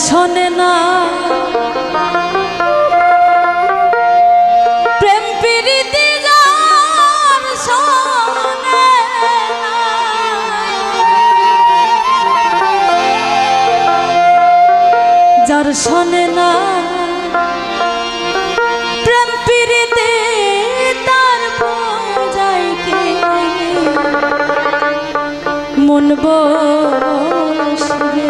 শোনে না প্রেম প্রীতি যার শোনে না, যার শোনে না প্রেম প্রীতি তার বোঝাই কে মন বসবে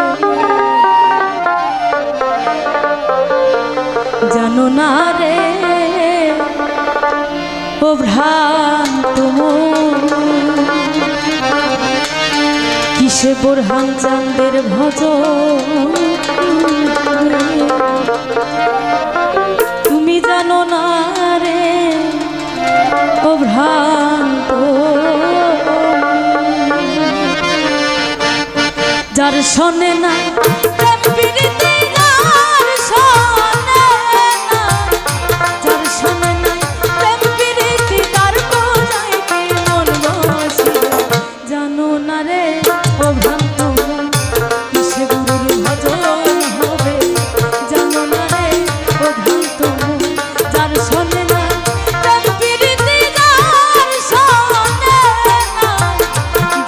জানো না রে ও ভ্রান্ত কিসে বোরহান চাঁদের ভজন তুমি জানো না রে ও ভ্রান্ত যার শোনে না প্রেম প্রীতি যার শোনে না, যার শোনে না প্রেম প্রীতি তার বোঝাই কি মন বসে জানো না রে ও ভ্রান্ত কিসে গুরুর ভজন হবে জানো না রে ও ভ্রান্ত যার শোনে না প্রেম প্রীতি যার শোনে না,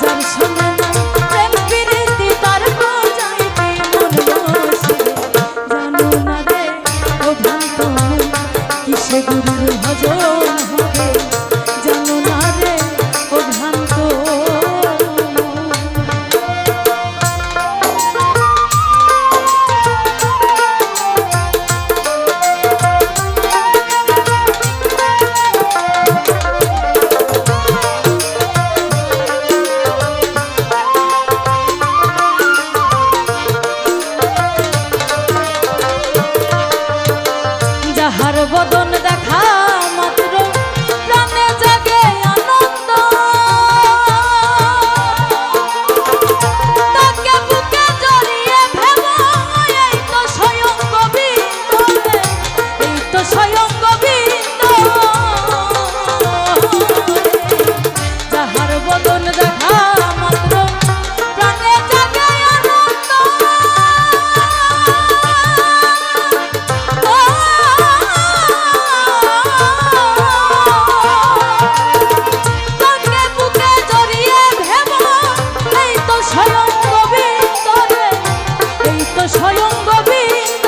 যার শোনে না প্রেম প্রীতি তার বোঝাই কি মন বসে জানো না রে ও ভ্রান্ত কিসে গুরুর ভজন হবে জানো না রে ও ভ্রান্ত যাহার বদন দেখা মাত্র প্রাণে জাগে আনন্দ তাকে বুকে জড়িয়ে ভেব এই তো স্বয়ং গোবিন্দ রে, এই তো স্বয়ং গোবিন্দ যাহার বদন দেখা মাত্র প্রাণে জাগে আনন্দ তাকে বুকে জড়িয়ে ভেব এই তো স্বয়ং গোবিন্দ রে, এই তো স্বয়ং গোবিন্দ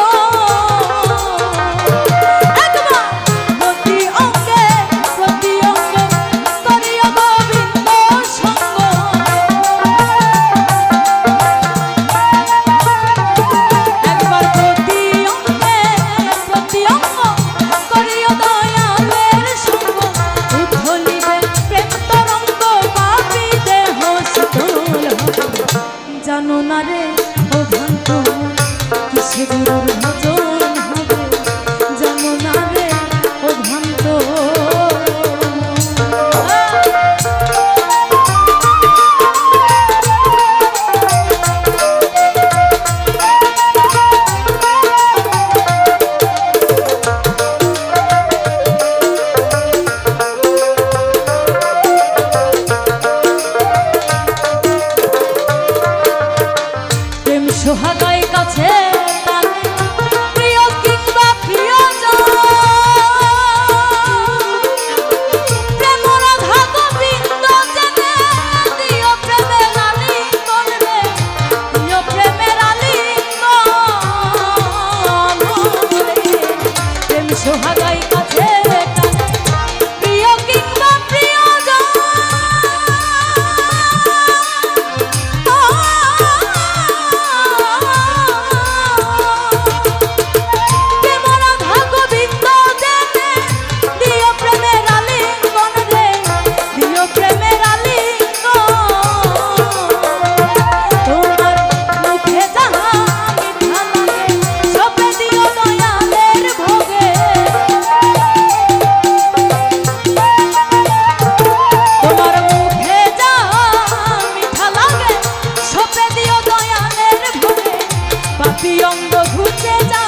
একবার প্রতি অঙ্গে করিও গোবিন্দ সঙ্গ একবার প্রতি অঙ্গ করিও দয়ালের সঙ্গ উথলিবে প্রেম তরঙ্গ পাপি দেহ শীতল হবে জানো না রে ও ভ্রান্ত কিসে গুরুর ভজন হবে জানো না রে ও ভ্রান্ত প্রেম সোহাগায় কাছে টানে প্রিয় কিংবা প্রিয়জন প্রেম রাধা গোবিন্দ জেনে দিও প্রেমের আলিঙ্গন রে, দিও প্রেমের আলিঙ্গন রে। প্রেম সোহাগায় কাছে টানে প্রিয় কিংবা প্রিয়জন প্রেম রাধা গোবিন্দ জেনে দিও প্রেমের আলিঙ্গন রে, দিও প্রেমের আলিঙ্গন তোমার মুখে যাহা মিঠা লাগে সপে দিও দয়ালের ভোগে তোমার মুখে যাহা মিঠা লাগে সপে দিও দয়ালের ভোগে পাপী অঙ্গ ঘুচে যা